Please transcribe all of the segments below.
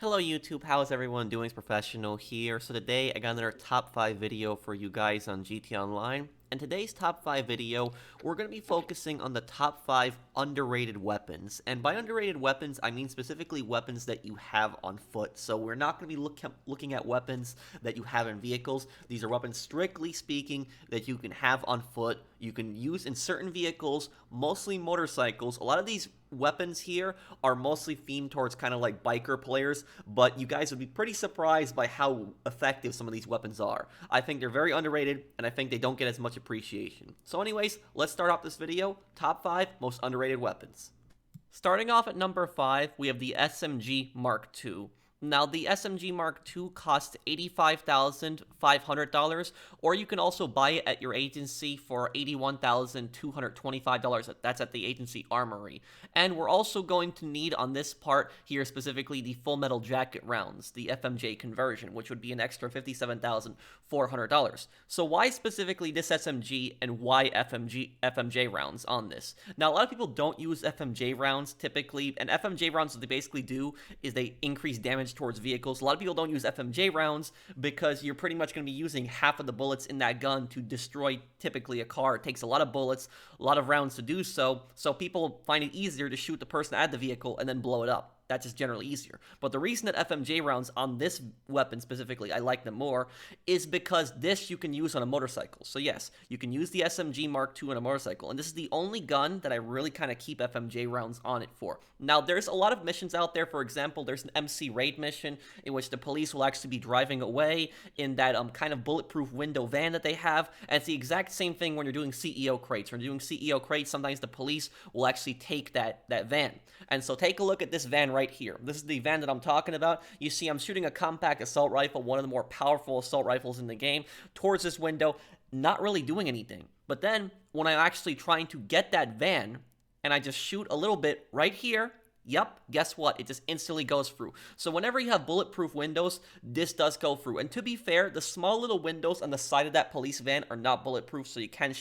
Hello YouTube, how's everyone doing? It's Professional here. So today I got another top 5 video for you guys on GT Online. And today's top 5 video, we're going to be focusing on the top 5 underrated weapons. And by underrated weapons, I mean specifically weapons that you have on foot. So we're not going to be looking at weapons that you have in vehicles. These are weapons, strictly speaking, that you can have on foot. You can use in certain vehicles, mostly motorcycles. A lot of these weapons here are mostly themed towards kind of like biker players, but you guys would be pretty surprised by how effective some of these weapons are. I think they're very underrated, and I think they don't get as much appreciation. So anyways, let's start off this video. Top 5 most underrated weapons. Starting off at number 5, we have the SMG Mark II. Now, the SMG Mark II costs $85,500, or you can also buy it at your agency for $81,225. That's at the agency armory. And we're also going to need on this part here specifically the full metal jacket rounds, the FMJ conversion, which would be an extra $57,400. So why specifically this SMG and why FMJ rounds on this? Now, a lot of people don't use FMJ rounds typically, and FMJ rounds, what they basically do is they increase damage towards vehicles. A lot of people don't use FMJ rounds because you're pretty much going to be using half of the bullets in that gun to destroy typically a car. It takes a lot of bullets, a lot of rounds to do so, so people find it easier to shoot the person at the vehicle and then blow it up. That's just generally easier. But the reason that FMJ rounds on this weapon specifically, I like them more, is because this you can use on a motorcycle. So yes, you can use the SMG Mark II on a motorcycle, and this is the only gun that I really kind of keep FMJ rounds on it for. Now, there's a lot of missions out there. For example, there's an MC raid mission in which the police will actually be driving away in that kind of bulletproof window van that they have, and it's the exact same thing when you're doing CEO crates. When you're doing CEO crates, sometimes the police will actually take that van. And so take a look at this van right here. This is the van that I'm talking about. You see I'm shooting a compact assault rifle, one of the more powerful assault rifles in the game, towards this window, not really doing anything. But then when I'm actually trying to get that van and I just shoot a little bit right here, yep, guess what? It just instantly goes through. So whenever you have bulletproof windows, this does go through. And to be fair, the small little windows on the side of that police van are not bulletproof, so you can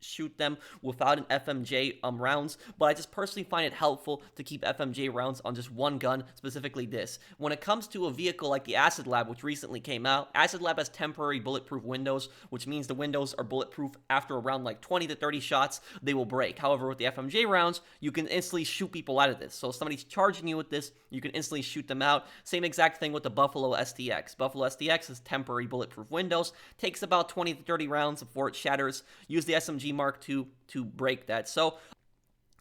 shoot them without an FMJ rounds, but I just personally find it helpful to keep FMJ rounds on just one gun, specifically this. When it comes to a vehicle like the Acid Lab, which recently came out, Acid Lab has temporary bulletproof windows, which means the windows are bulletproof after around like 20 to 30 shots, they will break. However, with the FMJ rounds, you can instantly shoot people out of this. So if somebody's charging you with this, you can instantly shoot them out. Same exact thing with the Buffalo STX. Buffalo STX has temporary bulletproof windows, takes about 20 to 30 rounds before it shatters. Use the SMG Mark II to break that. So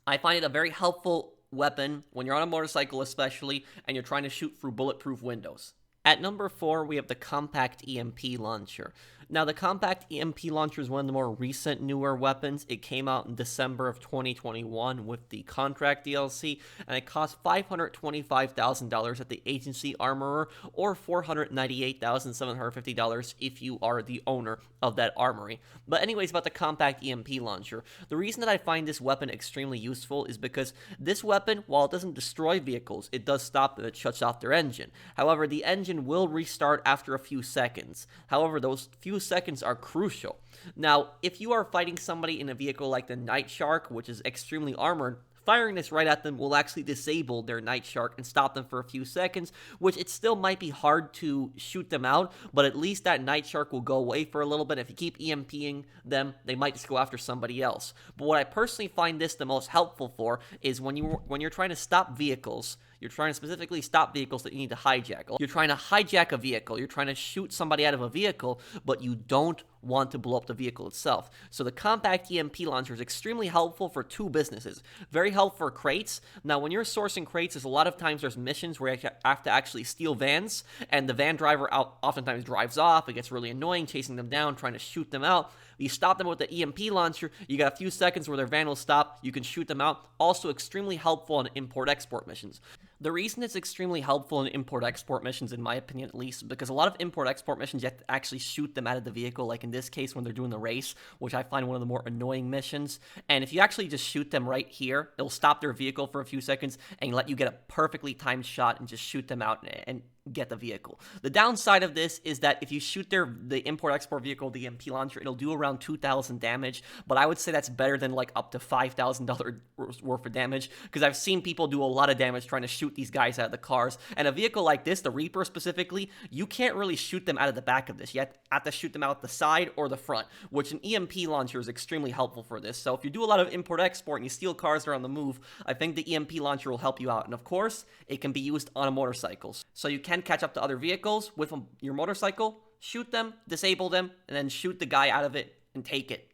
I find it a very helpful weapon when you're on a motorcycle especially and you're trying to shoot through bulletproof windows. At number 4, we have the Compact EMP Launcher. Now, the Compact EMP Launcher is one of the more recent, newer weapons. It came out in December of 2021 with the Contract DLC, and it costs $525,000 at the Agency Armorer, or $498,750 if you are the owner of that armory. But anyways, about the Compact EMP Launcher, the reason that I find this weapon extremely useful is because this weapon, while it doesn't destroy vehicles, it does stop them. It shuts off their engine. However, the engine will restart after a few seconds. However, those few seconds are crucial. Now, if you are fighting somebody in a vehicle like the Night Shark, which is extremely armored, firing this right at them will actually disable their Night Shark and stop them for a few seconds, which it still might be hard to shoot them out, but at least that Night Shark will go away for a little bit. If you keep EMPing them, they might just go after somebody else. But what I personally find this the most helpful for is when you're trying to stop vehicles. You're trying to specifically stop vehicles that you need to hijack. You're trying to hijack a vehicle. You're trying to shoot somebody out of a vehicle, but you don't want to blow up the vehicle itself. So the Compact EMP Launcher is extremely helpful for two businesses. Very helpful for crates. Now, when you're sourcing crates, there's a lot of times there's missions where you have to actually steal vans, and the van driver oftentimes drives off. It gets really annoying chasing them down, trying to shoot them out. You stop them with the EMP launcher, you got a few seconds where their van will stop, you can shoot them out. Also extremely helpful on import-export missions. The reason it's extremely helpful in import-export missions, in my opinion at least, because a lot of import-export missions, you have to actually shoot them out of the vehicle, like in this case when they're doing the race, which I find one of the more annoying missions. And if you actually just shoot them right here, it'll stop their vehicle for a few seconds and let you get a perfectly timed shot and just shoot them out and get the vehicle. The downside of this is that if you shoot the import-export vehicle, the EMP launcher, it'll do around 2,000 damage, but I would say that's better than like up to $5,000 worth of damage, because I've seen people do a lot of damage trying to shoot these guys out of the cars, and a vehicle like this, the Reaper specifically, you can't really shoot them out of the back of this. You have to shoot them out the side or the front, which an EMP launcher is extremely helpful for this. So if you do a lot of import-export and you steal cars that are on the move, I think the EMP launcher will help you out, and of course, it can be used on motorcycles. So you can catch up to other vehicles with your motorcycle, shoot them, disable them, and then shoot the guy out of it and take it.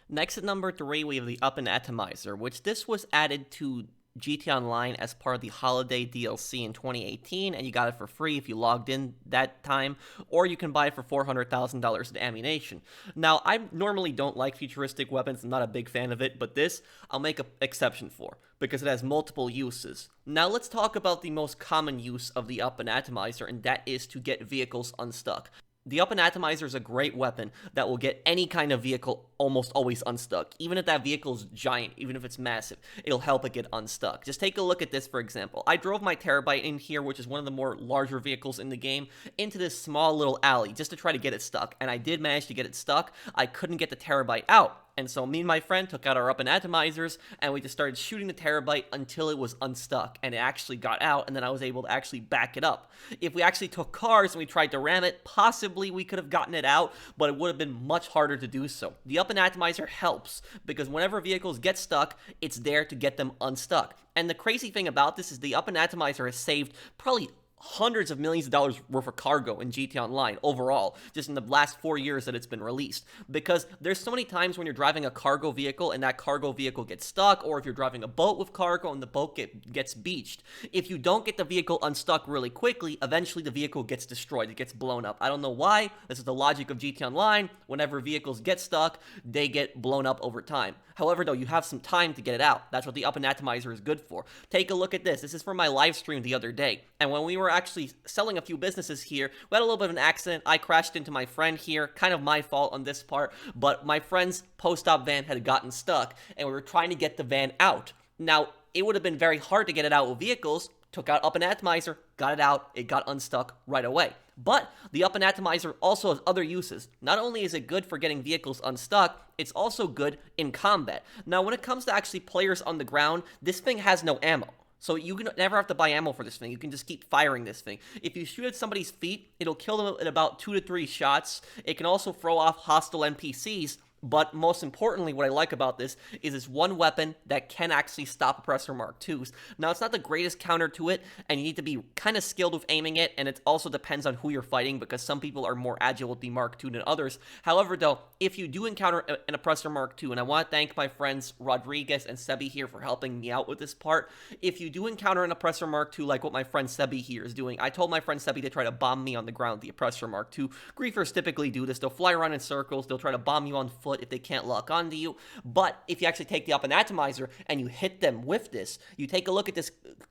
Next at number 3, we have the A Atomizer, which this was added to GTA Online as part of the Holiday DLC in 2018, and you got it for free if you logged in that time, or you can buy it for $400,000 in ammunition. Now, I normally don't like futuristic weapons, I'm not a big fan of it, but this, I'll make an exception for, because it has multiple uses. Now, let's talk about the most common use of the A Atomizer, and that is to get vehicles unstuck. The A Atomizer is a great weapon that will get any kind of vehicle almost always unstuck. Even if that vehicle's giant, even if it's massive, it'll help it get unstuck. Just take a look at this, for example. I drove my Terabyte in here, which is one of the more larger vehicles in the game, into this small little alley just to try to get it stuck. And I did manage to get it stuck. I couldn't get the Terabyte out. And so me and my friend took out our A Atomizers, and we just started shooting the Terabyte until it was unstuck, and it actually got out, and then I was able to actually back it up. If we actually took cars and we tried to ram it, possibly we could have gotten it out, but it would have been much harder to do so. The A Atomizer helps, because whenever vehicles get stuck, it's there to get them unstuck. And the crazy thing about this is the A Atomizer has saved probably hundreds of millions of dollars worth of cargo in GTA Online overall, just in the last 4 years that it's been released. Because there's so many times when you're driving a cargo vehicle and that cargo vehicle gets stuck, or if you're driving a boat with cargo and the boat gets beached. If you don't get the vehicle unstuck really quickly, eventually the vehicle gets destroyed, it gets blown up. I don't know why, this is the logic of GTA Online. Whenever vehicles get stuck, they get blown up over time. However, though, you have some time to get it out. That's what the A Atomizer is good for. Take a look at this. This is from my live stream the other day. And when we were actually selling a few businesses here, we had a little bit of an accident. I crashed into my friend here. Kind of my fault on this part. But my friend's post-op van had gotten stuck, and we were trying to get the van out. Now, it would have been very hard to get it out with vehicles. Took out A Atomizer, got it out, it got unstuck right away. But the A Atomizer also has other uses. Not only is it good for getting vehicles unstuck, it's also good in combat. Now, when it comes to actually players on the ground, this thing has no ammo. So you can never have to buy ammo for this thing. You can just keep firing this thing. If you shoot at somebody's feet, it'll kill them in about 2 to 3 shots. It can also throw off hostile NPCs. But most importantly, what I like about this is it's one weapon that can actually stop Oppressor Mark IIs. Now, it's not the greatest counter to it, and you need to be kind of skilled with aiming it, and it also depends on who you're fighting, because some people are more agile with the Mark II than others. However, though, if you do encounter an Oppressor Mark II, and I want to thank my friends Rodriguez and Sebi here for helping me out with this part, if you do encounter an Oppressor Mark II, like what my friend Sebi here is doing, I told my friend Sebi to try to bomb me on the ground with the Oppressor Mark II. Griefers typically do this. They'll fly around in circles. They'll try to bomb you on foot if they can't lock onto you. But if you actually take the A Atomizer and you hit them with this, you take a look at this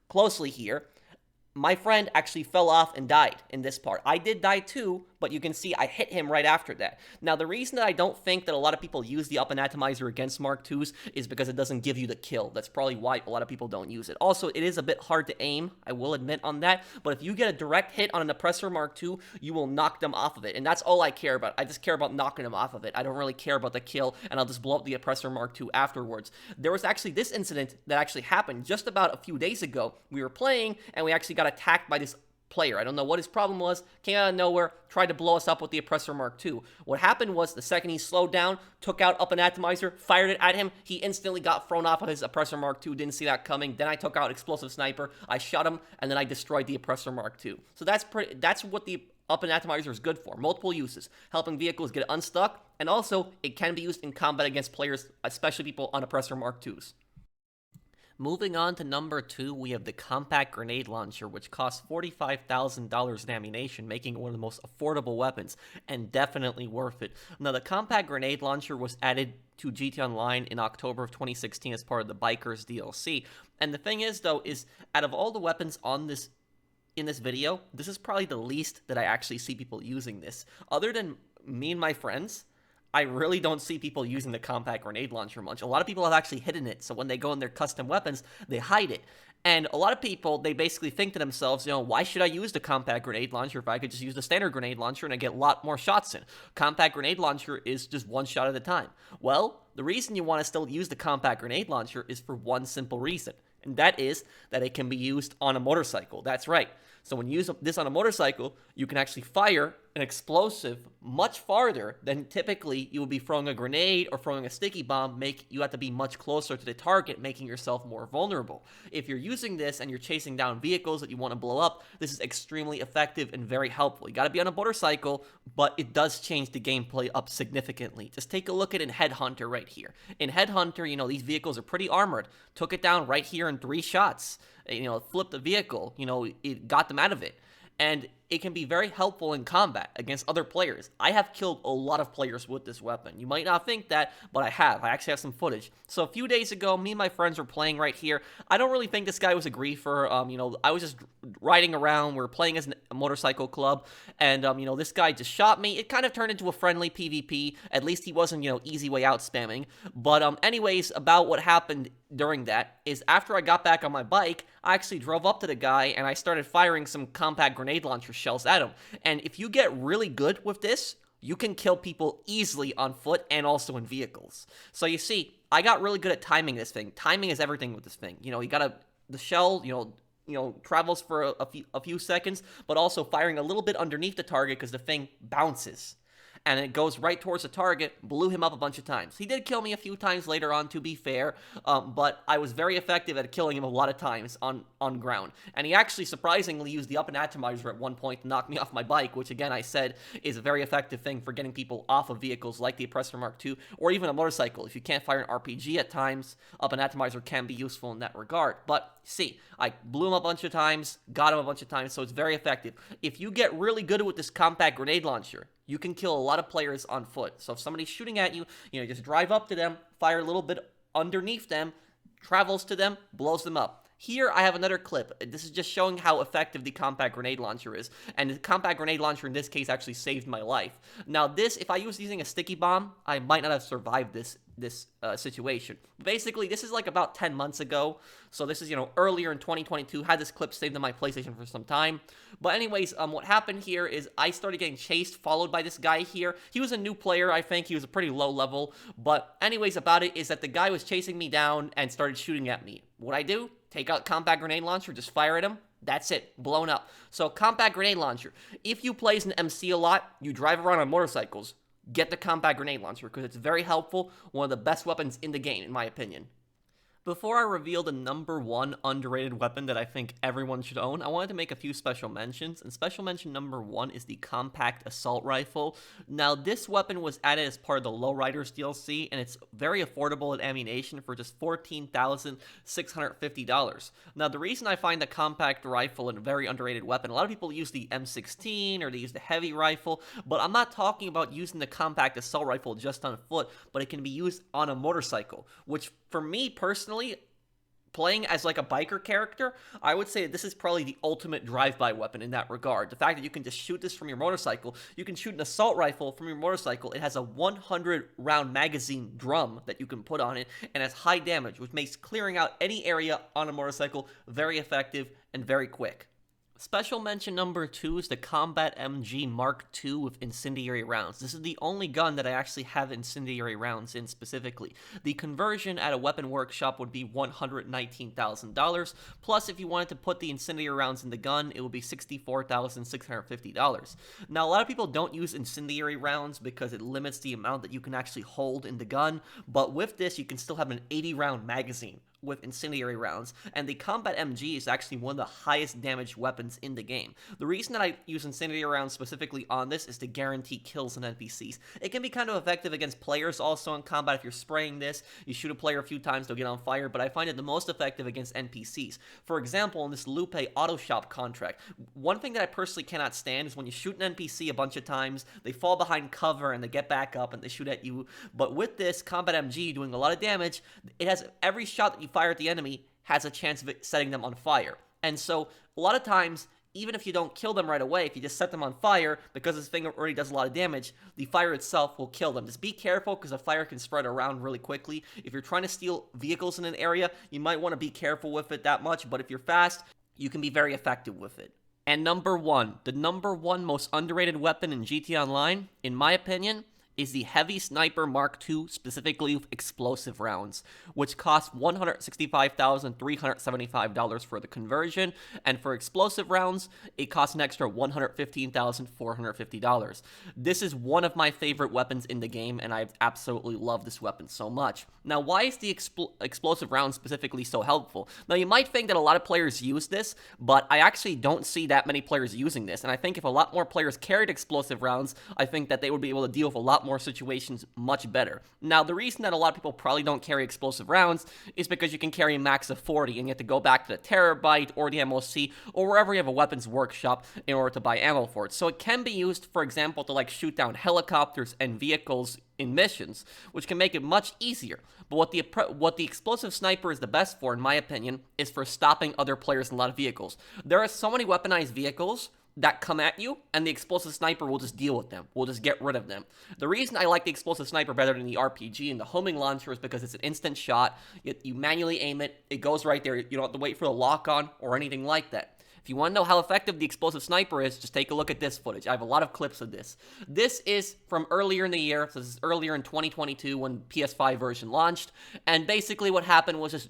closely here. My friend actually fell off and died in this part. I did die too, but you can see I hit him right after that. Now, the reason that I don't think that a lot of people use the A Atomizer against Mark IIs is because it doesn't give you the kill. That's probably why a lot of people don't use it. Also, it is a bit hard to aim, I will admit on that, but if you get a direct hit on an Oppressor Mark II, you will knock them off of it, and that's all I care about. I just care about knocking them off of it. I don't really care about the kill, and I'll just blow up the Oppressor Mark II afterwards. There was actually this incident that actually happened just about a few days ago. We were playing, and we actually got attacked by this player. I don't know what his problem was, came out of nowhere, tried to blow us up with the Oppressor Mark II. What happened was, the second he slowed down, took out A Atomizer, fired it at him, he instantly got thrown off of his Oppressor Mark II, didn't see that coming. Then I took out Explosive Sniper, I shot him, and then I destroyed the Oppressor Mark II. So that's what the A Atomizer is good for. Multiple uses. Helping vehicles get unstuck, and also, it can be used in combat against players, especially people on Oppressor Mark IIs. Moving on to number 2, we have the Compact Grenade Launcher, which costs $45,000 in ammunition, making it one of the most affordable weapons, and definitely worth it. Now, the Compact Grenade Launcher was added to GTA Online in October of 2016 as part of the Bikers DLC, and the thing is, though, is out of all the weapons in this video, this is probably the least that I actually see people using this. Other than me and my friends, I really don't see people using the Compact Grenade Launcher much. A lot of people have actually hidden it, so when they go in their custom weapons, they hide it. And a lot of people, they basically think to themselves, why should I use the compact grenade launcher if I could just use the standard grenade launcher and I get a lot more shots in? Compact grenade launcher is just one shot at a time. Well, the reason you want to still use the compact grenade launcher is for one simple reason, and that is that it can be used on a motorcycle. That's right. So when you use this on a motorcycle, you can actually fire an explosive much farther than typically you would be throwing a grenade or throwing a sticky bomb. You have to be much closer to the target, making yourself more vulnerable. If you're using this and you're chasing down vehicles that you want to blow up, this is extremely effective and very helpful. You got to be on a motorcycle, but it does change the gameplay up significantly. Just take a look at it in Headhunter right here. In Headhunter, these vehicles are pretty armored. Took it down right here in 3 shots. Flipped the vehicle. It got them out of it. And it can be very helpful in combat against other players. I have killed a lot of players with this weapon. You might not think that, but I have. I actually have some footage. So a few days ago, me and my friends were playing right here. I don't really think this guy was a griefer. I was just riding around. We were playing as a motorcycle club, and this guy just shot me. It kind of turned into a friendly PvP. At least he wasn't, easy way out spamming. But anyways, about what happened during that is after I got back on my bike, I actually drove up to the guy and I started firing some compact grenade launcher shells at him. And if you get really good with this, you can kill people easily on foot and also in vehicles. So you see, I got really good at timing this thing. Timing is everything with this thing. The shell, travels for a few seconds, but also firing a little bit underneath the target because the thing bounces. And it goes right towards the target, blew him up a bunch of times. He did kill me a few times later on, to be fair, but I was very effective at killing him a lot of times on ground. And he actually surprisingly used the A Atomizer at one point to knock me off my bike, which again I said is a very effective thing for getting people off of vehicles like the SMG Mark II, or even a motorcycle. If you can't fire an RPG at times, A Atomizer can be useful in that regard. But see, I blew him a bunch of times, got him a bunch of times, so it's very effective. If you get really good with this compact grenade launcher, you can kill a lot of players on foot. So if somebody's shooting at you, just drive up to them, fire a little bit underneath them, travels to them, blows them up. Here, I have another clip. This is just showing how effective the compact grenade launcher is. And the compact grenade launcher, in this case, actually saved my life. Now, if I was using a sticky bomb, I might not have survived this situation. Basically, this is like about 10 months ago. So this is, earlier in 2022. Had this clip saved on my PlayStation for some time. But anyways, what happened here is I started getting chased, followed by this guy here. He was a new player, I think. He was a pretty low level. But anyways, about it is that the guy was chasing me down and started shooting at me. What I do? Take out compact grenade launcher, just fire at him. That's it, blown up. So compact grenade launcher. If you play as an MC a lot, you drive around on motorcycles, get the compact grenade launcher because it's very helpful. One of the best weapons in the game, in my opinion. Before I reveal the number 1 underrated weapon that I think everyone should own, I wanted to make a few special mentions, and special mention number 1 is the Compact Assault Rifle. Now, this weapon was added as part of the Lowriders DLC, and it's very affordable in ammunition for just $14,650. Now, the reason I find the Compact Rifle a very underrated weapon, a lot of people use the M16 or they use the Heavy Rifle, but I'm not talking about using the Compact Assault Rifle just on foot, but it can be used on a motorcycle, which for me personally, playing as like a biker character, I would say this is probably the ultimate drive-by weapon in that regard. The fact that you can just shoot this from your motorcycle, you can shoot an assault rifle from your motorcycle. It has a 100-round magazine drum that you can put on it, and has high damage, which makes clearing out any area on a motorcycle very effective and very quick. Special mention number 2 is the SMG Mark II with incendiary rounds. This is the only gun that I actually have incendiary rounds in specifically. The conversion at a weapon workshop would be $119,000, plus if you wanted to put the incendiary rounds in the gun, it would be $64,650. Now, a lot of people don't use incendiary rounds because it limits the amount that you can actually hold in the gun, but with this, you can still have an 80-round magazine with incendiary rounds, and the Combat MG is actually one of the highest damage weapons in the game. The reason that I use incendiary rounds specifically on this is to guarantee kills on NPCs. It can be kind of effective against players also in combat. If you're spraying this, you shoot a player a few times, they'll get on fire, but I find it the most effective against NPCs. For example, in this Lupe Auto Shop contract, one thing that I personally cannot stand is when you shoot an NPC a bunch of times, they fall behind cover and they get back up and they shoot at you, but with this Combat MG doing a lot of damage, it has every shot that you fire at the enemy has a chance of it setting them on fire. And so, a lot of times, even if you don't kill them right away, if you just set them on fire, because this thing already does a lot of damage, the fire itself will kill them. Just be careful, because the fire can spread around really quickly. If you're trying to steal vehicles in an area, you might want to be careful with it that much, but if you're fast, you can be very effective with it. And number one, the number one most underrated weapon in GTA Online, in my opinion, is the Heavy Sniper Mark II, specifically with explosive rounds, which costs $165,375 for the conversion, and for explosive rounds, it costs an extra $115,450. This is one of my favorite weapons in the game, and I absolutely love this weapon so much. Now, why is the explosive round specifically so helpful? Now, you might think that a lot of players use this, but I actually don't see that many players using this, and I think if a lot more players carried explosive rounds, I think that they would be able to deal with a lot more situations much better. Now, the reason that a lot of people probably don't carry explosive rounds is because you can carry a max of 40, and you have to go back to the Terabyte or the MOC or wherever you have a weapons workshop in order to buy ammo for it. So it can be used, for example, to like shoot down helicopters and vehicles in missions, which can make it much easier. But what the explosive sniper is the best for, in my opinion, is for stopping other players in a lot of vehicles. There are so many weaponized vehicles that come at you, and the explosive sniper will just deal with them. We'll just get rid of them. The reason I like the explosive sniper better than the RPG and the homing launcher is because it's an instant shot. You manually aim it, it goes right there. You don't have to wait for the lock-on or anything like that. If you want to know how effective the explosive sniper is, just take a look at this footage. I have a lot of clips of this. This is from earlier in the year, so this is earlier in 2022 when PS5 version launched, and basically what happened was just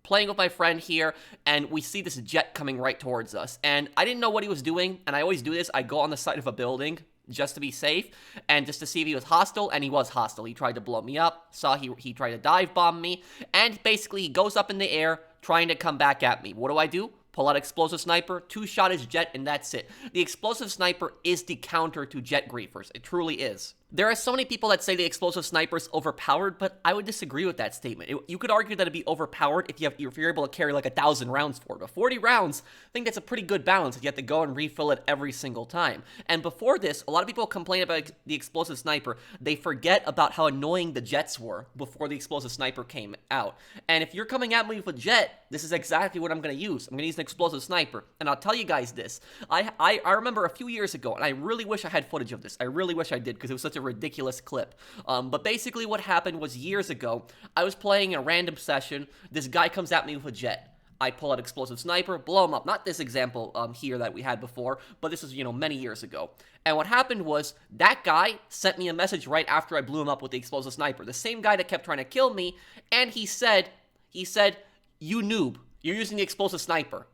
playing with my friend here, and we see this jet coming right towards us, and I didn't know what he was doing, and I always do this. I go on the side of a building just to be safe, and just to see if he was hostile, and he was hostile. He tried to blow me up, saw he tried to dive bomb me, and basically he goes up in the air trying to come back at me. What do? Pull out explosive sniper, two-shot his jet, and that's it. The explosive sniper is the counter to jet griefers. It truly is. There are so many people that say the explosive sniper is overpowered, but I would disagree with that statement. You could argue that it'd be overpowered if you're able to carry like 1,000 rounds for it. But 40 rounds, I think that's a pretty good balance if you have to go and refill it every single time. And before this, a lot of people complain about the explosive sniper. They forget about how annoying the jets were before the explosive sniper came out. And if you're coming at me with a jet, this is exactly what I'm going to use. I'm going to use an explosive sniper. And I'll tell you guys this. I remember a few years ago, and I really wish I had footage of this. I really wish I did, because it was such a ridiculous clip. But basically what happened was years ago, I was playing a random session. This guy comes at me with a jet. I pull out explosive sniper, blow him up. Not this example here that we had before, but this is, many years ago. And what happened was that guy sent me a message right after I blew him up with the explosive sniper. The same guy that kept trying to kill me, and he said, "You noob, you're using the explosive sniper."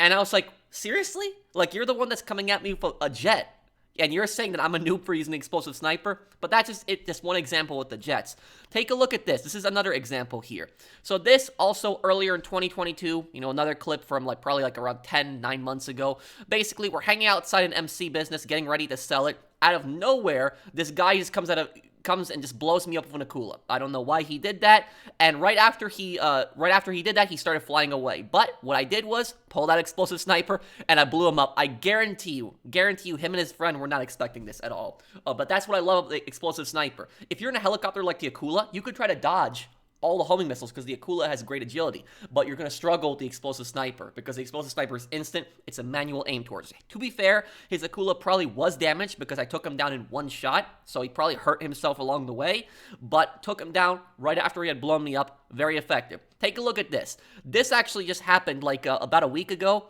And I was like, seriously? Like, you're the one that's coming at me with a jet, and you're saying that I'm a noob for using the explosive sniper? But that's just one example with the jets. Take a look at this. This is another example here. So this also earlier in 2022, another clip from probably around 9 months ago. Basically, we're hanging outside an MC business, getting ready to sell it. Out of nowhere, this guy just comes and just blows me up with an Akula. I don't know why he did that, and right after he did that, he started flying away. But what I did was pull that explosive sniper, and I blew him up. I guarantee you, him and his friend were not expecting this at all. But that's what I love about the explosive sniper. If you're in a helicopter like the Akula, you could try to dodge all the homing missiles because the Akula has great agility, but you're going to struggle with the explosive sniper because the explosive sniper is instant. It's a manual aim towards. To be fair, his Akula probably was damaged because I took him down in one shot, so he probably hurt himself along the way, but took him down right after he had blown me up. Very effective. Take a look at this. This actually just happened about a week ago.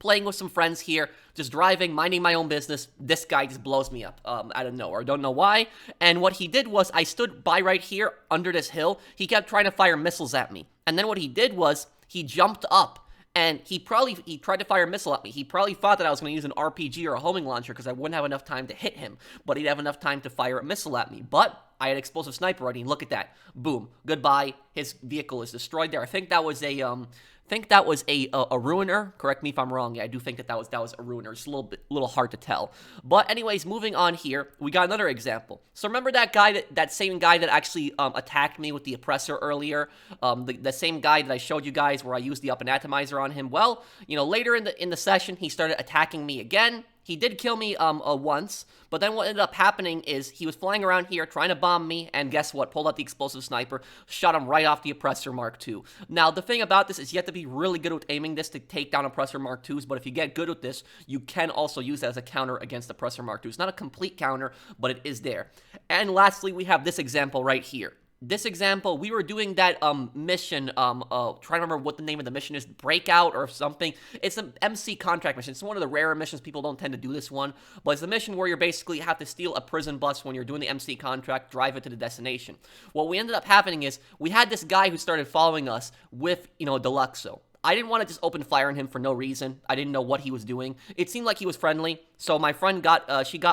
Playing with some friends here, just driving, minding my own business. This guy just blows me up out of nowhere. I don't know why. And what he did was, I stood by right here under this hill. He kept trying to fire missiles at me. And then what he did was, he jumped up. And he tried to fire a missile at me. He probably thought that I was going to use an RPG or a homing launcher because I wouldn't have enough time to hit him. But he'd have enough time to fire a missile at me. But I had explosive sniper ready, and look at that. Boom. Goodbye. His vehicle is destroyed there. I think that was a ruiner. Correct me if I'm wrong. Yeah, I do think that was a ruiner. It's a little hard to tell. But anyways, moving on here, we got another example. So remember that guy, that same guy that actually attacked me with the oppressor earlier? The same guy that I showed you guys where I used the A Atomizer on him? Well, later in the session, he started attacking me again. He did kill me once, but then what ended up happening is he was flying around here trying to bomb me, and guess what? Pulled out the explosive sniper, shot him right off the Oppressor Mark II. Now, the thing about this is you have to be really good with aiming this to take down Oppressor Mark IIs, but if you get good with this, you can also use it as a counter against Oppressor Mark II. It's not a complete counter, but it is there. And lastly, we have this example right here. This example, we were doing that mission, trying to remember what the name of the mission is, Breakout or something. It's an MC contract mission. It's one of the rarer missions. People don't tend to do this one, but it's a mission where you basically have to steal a prison bus when you're doing the MC contract, drive it to the destination. What we ended up happening is, we had this guy who started following us with, Deluxo. I didn't want to just open fire on him for no reason. I didn't know what he was doing. It seemed like he was friendly, so my friend got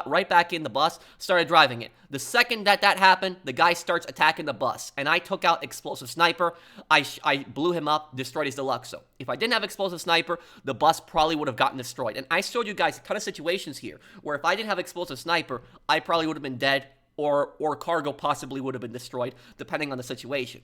right back in the bus, started driving it. The second that happened, the guy starts attacking the bus, and I took out Explosive Sniper. I blew him up, destroyed his Deluxo. If I didn't have Explosive Sniper, the bus probably would have gotten destroyed. And I showed you guys a ton of situations here, where if I didn't have Explosive Sniper, I probably would have been dead, or cargo possibly would have been destroyed, depending on the situation.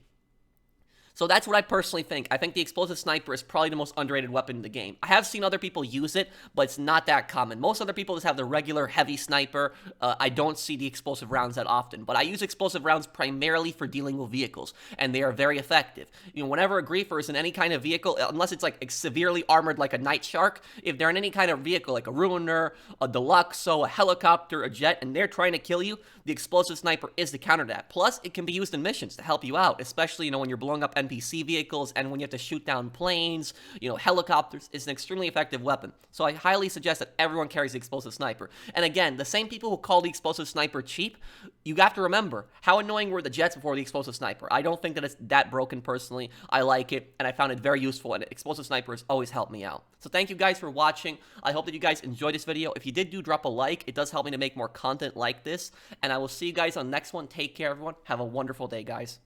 So that's what I personally think. I think the Explosive Sniper is probably the most underrated weapon in the game. I have seen other people use it, but it's not that common. Most other people just have the regular heavy sniper. I don't see the explosive rounds that often, but I use explosive rounds primarily for dealing with vehicles, and they are very effective. Whenever a griefer is in any kind of vehicle, unless it's like severely armored like a Night Shark, if they're in any kind of vehicle like a Ruiner, a Deluxo, a helicopter, a jet, and they're trying to kill you, the Explosive Sniper is the counter to that. Plus, it can be used in missions to help you out, especially, when you're blowing up NPC vehicles and when you have to shoot down planes, helicopters. It's an extremely effective weapon. So I highly suggest that everyone carries the Explosive Sniper. And again, the same people who call the Explosive Sniper cheap, you have to remember how annoying were the jets before the Explosive Sniper. I don't think that it's that broken personally. I like it, and I found it very useful, and Explosive Sniper has always helped me out. So thank you guys for watching. I hope that you guys enjoyed this video. If you did, drop a like. It does help me to make more content like this, and I will see you guys on the next one. Take care, everyone. Have a wonderful day, guys.